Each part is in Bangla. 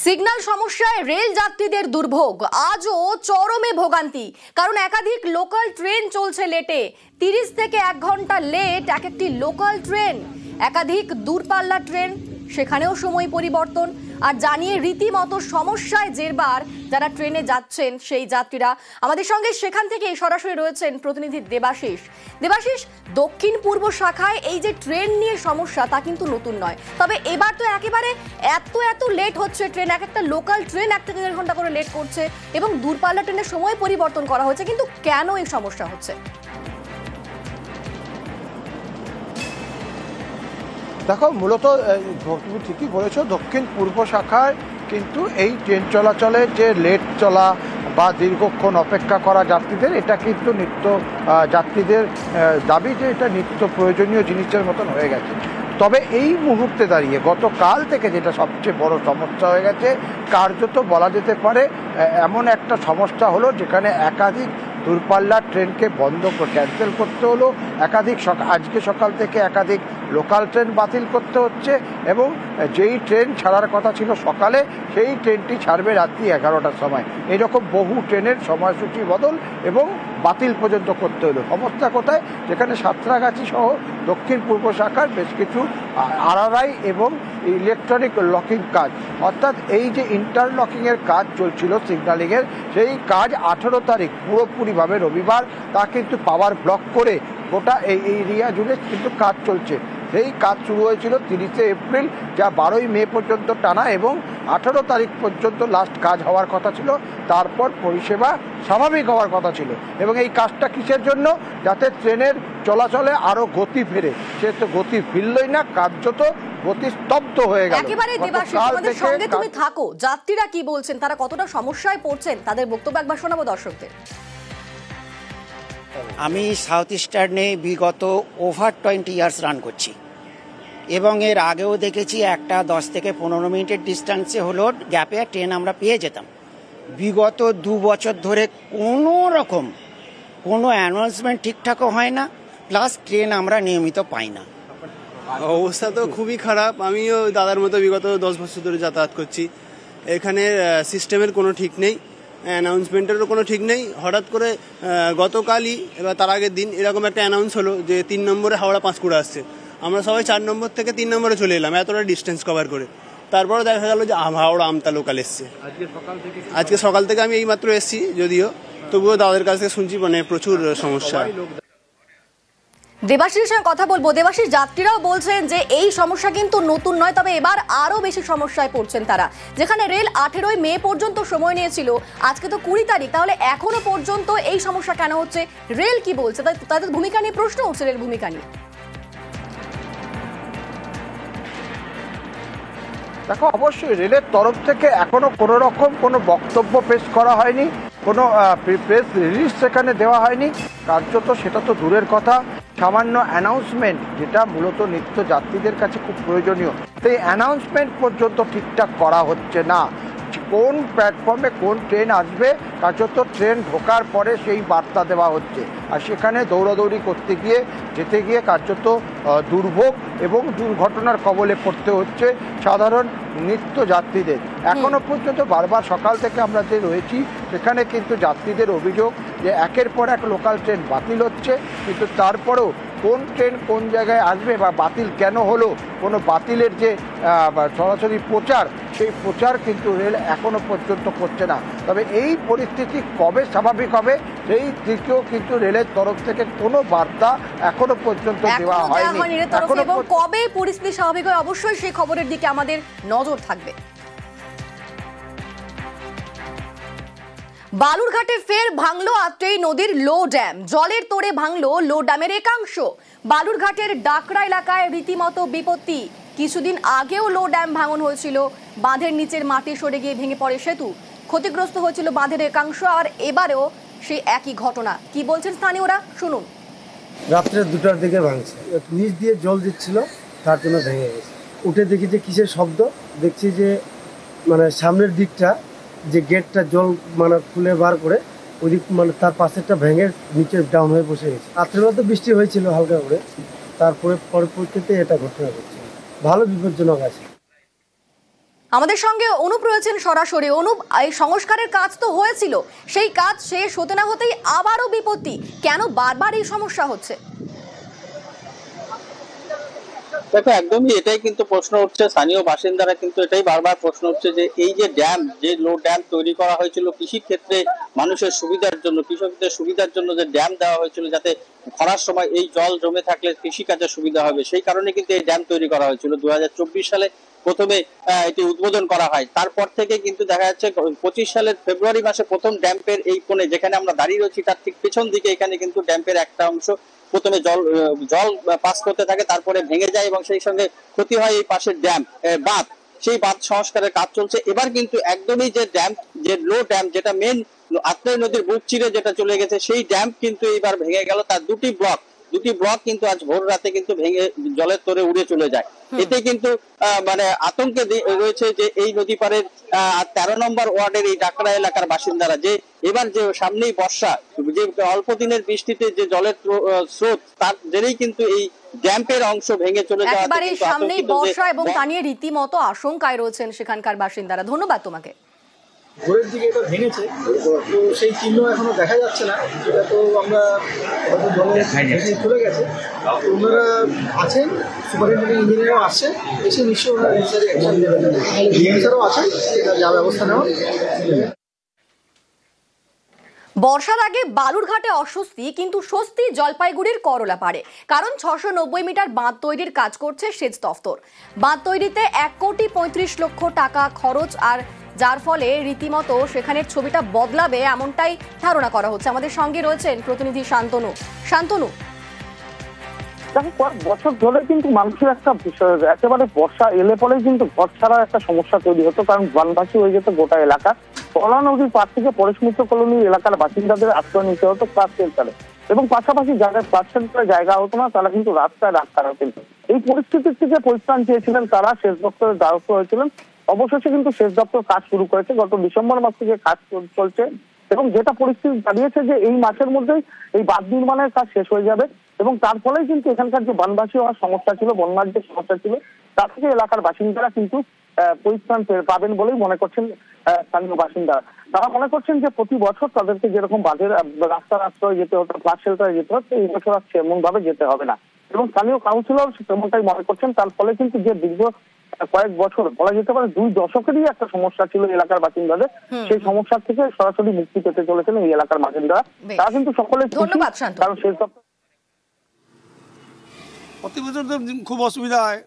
সিগন্যাল সমস্যায় রেল যাত্রীদের দুর্ভোগ, আজও চরমে ভোগান্তি। কারণ একাধিক লোকাল ট্রেন চলছে লেটে, 30 থেকে 1 ঘন্টা লেট এক একটি লোকাল ট্রেন। একাধিক দূরপাল্লার ট্রেন, সেখানেও সময় পরিবর্তন। আর জানিয়ে রীতিমতো সমস্যায় জেরবার যারা ট্রেনে যাচ্ছেন সেই যাত্রীরা। আমাদের সঙ্গে সেখান থেকে সরাসরি রয়েছেন প্রতিনিধি দেবাশিস। দেবাশিস, দক্ষিণ পূর্ব শাখায় এই যে ট্রেন নিয়ে সমস্যা তা কিন্তু নতুন নয়, তবে এবার তো একেবারে এত লেট হচ্ছে ট্রেন। এক একটা লোকাল ট্রেন 1 থেকে 1.5 ঘন্টা করে লেট করছে এবং দূরপাল্লা ট্রেনের সময় পরিবর্তন করা হয়েছে, কিন্তু কেন এই সমস্যা হচ্ছে? দেখো, মূলত তুমি ঠিকই বলেছো, দক্ষিণ পূর্ব শাখায় কিন্তু এই ট্রেন চলাচলে যে লেট চলা বা দীর্ঘক্ষণ অপেক্ষা করা যাত্রীদের, এটা কিন্তু নিত্য যাত্রীদের দাবি যে এটা নিত্য প্রয়োজনীয় জিনিসের মতন হয়ে গেছে। তবে এই মুহূর্তে দাঁড়িয়ে গতকাল থেকে যেটা সবচেয়ে বড় সমস্যা হয়ে গেছে, কার্যত বলা যেতে পারে এমন একটা সমস্যা হলো যেখানে একাধিক দূরপাল্লার ট্রেনকে ক্যান্সেল করতে হলো। আজকে সকাল থেকে একাধিক লোকাল ট্রেন বাতিল করতে হচ্ছে এবং যেই ট্রেন ছাড়ার কথা ছিল সকালে, সেই ট্রেনটি ছাড়বে রাত্রি 11টার সময়। এরকম বহু ট্রেনের সময়সূচি বদল এবং বাতিল পর্যন্ত করতে হলো। সমস্যা কোথায়? যেখানে সাঁতরাগাছি সহ দক্ষিণ পূর্ব শাখার বেশ কিছু আরআরআই এবং ইলেকট্রনিক লকিং কাজ, অর্থাৎ এই যে ইন্টারলকিংয়ের কাজ চলছিল সিগন্যালিংয়ের, সেই কাজ 18 তারিখ পুরোপুরিভাবে রবিবার তা কিন্তু পাওয়ার ব্লক করে গোটা এই এরিয়া জুড়ে কিন্তু কাজ চলছে। সেই কাজ শুরু হয়েছিল 30শে এপ্রিল, যা 12ই মে পর্যন্ত টানা এবং 18 তারিখ পর্যন্ত লাস্ট কাজ হওয়ার কথা ছিল। তারপর পরিষেবা স্বাভাবিক হওয়ার কথা ছিল এবং এই কাজটা কিসের জন্য? যাতে ট্রেনের চলাচলে আরো গতি ফেরে। সে তো গতি ফিরলই না, কার্যত গতি স্তব্ধ হয়ে গেল। একেবারে দেবাশিস, আমাদের সঙ্গে তুমি থাকো। যাত্রীরা কি বলছেন, তারা কতটা সমস্যায় পড়ছেন, তাদের বক্তব্য একবার শোনাবো দর্শকদের। আমি সাউথ ইস্টার্নে বিগত ওভার 20 ইয়ার্স রান করছি এবং এর আগেও দেখেছি একটা 10 থেকে 15 মিনিটের ডিস্টেন্সে হলো গ্যাপে ট্রেন আমরা পেয়ে যেতাম। বিগত 2 বছর ধরে কোনো অ্যানাউন্সমেন্ট ঠিকঠাকও হয় না, প্লাস ট্রেন আমরা নিয়মিত পাই না। অবস্থা তো খুবই খারাপ। আমিও দাদার মতো বিগত 10 বছর ধরে যাতায়াত করছি। এখানে সিস্টেমের কোনো ঠিক নেই, অ্যানাউন্সমেন্টেরও কোনো ঠিক নেই। হঠাৎ করে গতকালই এবার তার আগের দিন এরকম একটা অ্যানাউন্স হলো যে 3 নম্বরে হাওড়া পাঁশকুড়া আসছে। আমরা সবাই 4 নম্বর থেকে 3 নম্বরে চলে এলাম এতটা ডিস্টেন্স কভার করে। তারপরে দেখা গেল যে হাওড়া আমতা লোকাল এসছে। আজকে সকাল থেকে আমি এইমাত্র এসছি, যদিও তবুও দাদাদের কাছ থেকে শুনছি মানে প্রচুর সমস্যা। দেবাশিসের সঙ্গে কথা বলবো। দেবাশিস, যাত্রীরাও বলছেন যে এই সমস্যা কিন্তু নতুন নয়, তবে এবার আরো বেশি সমস্যায় পড়ছেন তারা। যেখানে রেল 18ই মে পর্যন্ত সময় নিয়েছিল, আজকে তো 20 তারিখ, তাহলে এখনো পর্যন্ত এই সমস্যা কেন হচ্ছে? রেল কি বলছে? তাদের ভূমিকা নিয়ে প্রশ্ন উঠছে, রেল ভূমিকা নিয়ে। দেখো, অবশ্যই রেলের তরফ থেকে এখনো কোনো রকম কোনো বক্তব্য পেশ করা হয়নি, কোনো প্রেস রিলিজ সেখানে দেওয়া হয়নি। কার্যত সেটা তো দূরের কথা, সামান্য অ্যানাউন্সমেন্ট যেটা মূলত নিত্য যাত্রীদের কাছে খুব প্রয়োজনীয়, সেই অ্যানাউন্সমেন্ট পর্যন্ত ঠিকঠাক করা হচ্ছে না। কোন প্ল্যাটফর্মে কোন ট্রেন আসবে, কার্যত ট্রেন ঢোকার পরে সেই বার্তা দেওয়া হচ্ছে, আর সেখানে দৌড়াদৌড়ি করতে যেতে গিয়ে কার্যত দুর্ভোগ এবং দুর্ঘটনার কবলে পড়তে হচ্ছে সাধারণ নিত্য যাত্রীদের। এখনো পর্যন্ত বারবার সকাল থেকে আমরা যে রয়েছি সেখানে কিন্তু যাত্রীদের অভিযোগ যে একের পর এক লোকাল ট্রেন বাতিল হচ্ছে, কিন্তু তারপরেও কোন ট্রেন কোন জায়গায় আসবে বা বাতিল কেন হলো, কোনো বাতিলের যে সরাসরি প্রচার, সেই প্রচার কিন্তু রেল এখনো পর্যন্ত করছে না। তবে এই পরিস্থিতি কবে স্বাভাবিক হবে সেই দিকেও কিন্তু রেলের তরফ থেকে কোনো বার্তা এখনো পর্যন্ত দেওয়া হয়নি। এবং কবে পরিস্থিতি স্বাভাবিক হয় অবশ্যই সেই খবরের দিকে আমাদের নজর থাকবে। বালুরঘাটে ফের ভাঙলো আত্রেই নদীর লো ড্যাম। জলের তোড়ে ভাঙলো লো ড্যামের একাংশ। বালুরঘাটের ডাকরা এলাকায় রীতিমতো বিপত্তি। কিছুদিন আগেও লো ড্যাম ভাঙন হয়েছিল, বাঁধের নিচের মাটি সরে গিয়ে ভেঙে পড়ে সেতু, ক্ষতিগ্রস্ত হয়েছিল বাঁধের একাংশ। আর এবারেও সেই একই ঘটনা। কি বলছেন স্থানীয়রা, শুনুন। রাত্রে 2টার দিকে ভাঙছে, নিচ দিয়ে জল দিচ্ছিল, তার জন্য ভেঙে গেছে। উঠে দেখি যে কিসের শব্দ, দেখছি যে মানে সামনের দিকটা যে গেটটা জল মানে খুলে বার করে ওদিক মানে তার পাশেরটা ভেঙে নিচে ডাউন হয়ে বসে গেছে। রাত্রের মধ্যে বৃষ্টি হয়েছিল হালকা করে, তারপরে পরবর্তীতে এটা ঘটনা ঘটছে। ভালো বিপজ্জনক আছে। আমাদের সঙ্গে অনুপ রয়েছেন সরাসরি। অনুপ, এই সংস্কারের কাজ তো হয়েছিল, সেই কাজ শেষ হতে না হতেই আবারও বিপত্তি, কেন বারবার এই সমস্যা হচ্ছে? দেখো, একদমই এটাই কিন্তু প্রশ্ন উঠছে, স্থানীয় বাসিন্দারা কিন্তু এটাই বারবার প্রশ্ন উঠছে যে এই যে ড্যাম, যে লো ড্যাম তৈরি করা হয়েছিল কৃষি ক্ষেত্রে মানুষের সুবিধার জন্য, কৃষকদের সুবিধার জন্য যে ড্যাম দেওয়া হয়েছিল যাতে খরার সময় এই জল জমে থাকলে কৃষিকাজে সুবিধা হবে, সেই কারণে কিন্তু এই ড্যাম তৈরি করা হয়েছিল। 2024 সালে প্রথমে এটি উদ্বোধন করা হয়। তারপর থেকে কিন্তু দেখা যাচ্ছে 25 সালের ফেব্রুয়ারি মাসে প্রথম ড্যাম্পের এই কোণে যেখানে আমরা দাঁড়িয়ে রয়েছি তার ঠিক পেছন দিকে এখানে কিন্তু ড্যাম্পের একটা অংশ প্রথমে জল পাস করতে থাকে, তারপরে ভেঙে যায় এবং সেই সঙ্গে ক্ষতি হয় এই পাশের ড্যাম বাঁধ, সেই বাঁধ সংস্কারের কাজ চলছে। এবার কিন্তু একদমই যে ড্যাম, যে লো ড্যাম, যেটা মেন আত্রাই নদীর বুক চিরে যেটা চলে গেছে, সেই ড্যাম কিন্তু এইবার ভেঙে গেল। তার দুটি ব্লক কিন্তু আজ ভোর রাতে কিন্তু ভেঙে জলের তোরে উড়ে চলে যায়। এতে কিন্তু মানে আতঙ্কে রয়েছে যে এই নদী পারের 13 নম্বর ওয়ার্ডের এই ডাকরা এলাকার বাসিন্দারা, যে এবার যে সামনেই বর্ষা, যে অল্প দিনের বৃষ্টিতে যে জলের স্রোত, তার জেরেই কিন্তু এই ড্যাম্পের অংশ ভেঙে চলে যাওয়া, একেবারে সামনেই বর্ষা এবং তা নিয়ে রীতিমতো আশঙ্কায় রয়েছেন সেখানকার বাসিন্দারা। ধন্যবাদ তোমাকে। ভোরের দিকে এটা ভেঙেছে, তো সেই চিহ্ন এখনো দেখা যাচ্ছে না, যেটা তো আমরা হয়তো জলে চলে গেছে। ওনারা আছেন, সুপারিনটেন্ডেন্ট ইঞ্জিনিয়ারও আসছেন, এসে নিশ্চয়ই ওনারা নেসেসারি অ্যাকশন দেবেন। অফিসারও আছেন, সেটা যা ব্যবস্থা নেওয়া। বর্ষার আগে বালুরঘাটে অস্বস্তি, কিন্তু স্বস্তি জলপাইগুড়ির করলাপাড়ে। কারণ 690 মিটার বাঁধ তৈরির কাজ করছে সেচ দফতর। বাঁধ তৈরিতে 1,35,00,000 টাকা খরচ, আর যার ফলে রীতিমতো সেখানের ছবিটা বদলাবে এমনটাই ধারণা করা হচ্ছে। আমাদের সঙ্গে রয়েছেন প্রতিনিধি শান্তনু। দেখো, কয়েক বছর ধরে কিন্তু মানুষের একটা বিষয়, একেবারে বর্ষা এলে পরেই কিন্তু ঘর ছাড়ার একটা সমস্যা তৈরি হতো, কারণ বনবাসী হয়ে যেত গোটা এলাকা। কলা নদীর পার থেকে পরেশ মিত্র কলোনি এলাকার বাসিন্দাদের আশ্রয় নিতে হতো ক্লাস শেল্টারে, এবং পাশাপাশি যাদের ক্লাস শেল্টারে জায়গা হতো না তারা কিন্তু রাস্তায় রাস্তা রাখতেন। এই পরিস্থিতির থেকে পরিত্রাণ চেয়েছিলেন তারা, সেচ দপ্তরের দ্বারস্থ হয়েছিলেন। অবশেষে কিন্তু সেচ দপ্তর কাজ শুরু করেছে, গত ডিসেম্বর মাস থেকে কাজ চলছে, এবং যেটা পরিস্থিতি দাঁড়িয়েছে যে এই মাসের মধ্যেই এই বাঁধ নির্মাণের কাজ শেষ হয়ে যাবে, এবং তার ফলেই কিন্তু এখানকার যে বনবাসী হওয়ার সমস্যা ছিল, বন্যার যে সমস্যা ছিল, তার থেকে এলাকার বাসিন্দারা কিন্তু পরিত্রাণ পাবেন বলেই মনে করছেন স্থানীয় বাসিন্দারা। তারা মনে করছেন যে প্রতি বছর তাদেরকে যেরকম বাঁধের রাস্তার আশ্রয় যেতে হতো, ফ্লাড শেল্টারে যেতে হতো, এই বছর আর সেমন ভাবে যেতে হবে না, এবং স্থানীয় কাউন্সিলর তেমনটাই মনে করছেন। তার ফলে কিন্তু যে দীর্ঘ কয়েক বছর, বলা যেতে পারে 2 দশকেরই একটা সমস্যা ছিল এলাকার বাসিন্দাদের, সেই সমস্যা থেকে সরাসরি মুক্তি পেতে চলেছেন এই এলাকার বাসিন্দারা। তারা কিন্তু সকলে ধন্যবাদ। কারণ সেই সব প্রতি বছর তো খুব অসুবিধা হয়,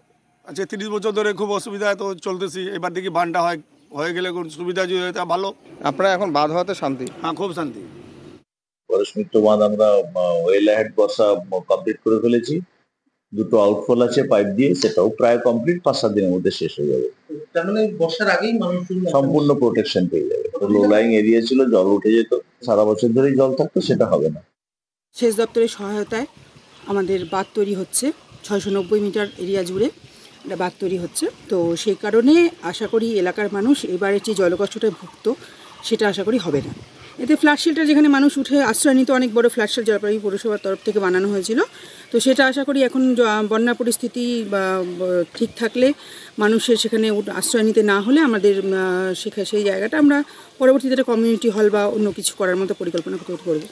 আচ্ছা 30 বছর ধরে খুব অসুবিধায় তো চলতেছি। এবার দেখি বানটা হয়ে গেলে কোন সুবিধা যদি হয় তা ভালো। আপনারা এখন বাঁধ হওয়াতে শান্তি? হ্যাঁ, খুব শান্তি। পরেশ মিত্র বাঁধ আমরা ওয়েল হেড বর্ষা কমপ্লিট করে ফেলেছি। 2টো আউটফল আছে পাইপ দিয়ে, সেটাও প্রায় কমপ্লিট, 5-7 দিনের মধ্যে শেষ হয়ে যাবে। তার মানে বর্ষার আগেই মানুষ সম্পূর্ণ প্রোটেকশন পেয়ে যাবে। লো লাইং এরিয়া ছিল, জল উঠে যেত, সারা বছর ধরেই জল থাকতো, সেটা হবে না। সেচ দপ্তরের সহায়তায় আমাদের বাঁধ তৈরি হচ্ছে, 690 মিটার এরিয়া জুড়ে একটা বাঁধ তৈরি হচ্ছে। তো সেই কারণে আশা করি এলাকার মানুষ এবারের যে জলকষ্টটা ভুগত সেটা আশা করি হবে না। এতে ফ্ল্যাট শেল্টার, যেখানে মানুষ উঠে আশ্রয় নিত, অনেক বড় ফ্ল্যাট শেল্টার জলপাইগুড়ি পৌরসভার তরফ থেকে বানানো হয়েছিল। তো সেটা আশা করি এখন বন্যা পরিস্থিতি বা ঠিক থাকলে মানুষের সেখানে আশ্রয় নিতে না হলে আমাদের সেই জায়গাটা আমরা পরবর্তীতে কমিউনিটি হল বা অন্য কিছু করার মতো পরিকল্পনা তৈরি করব।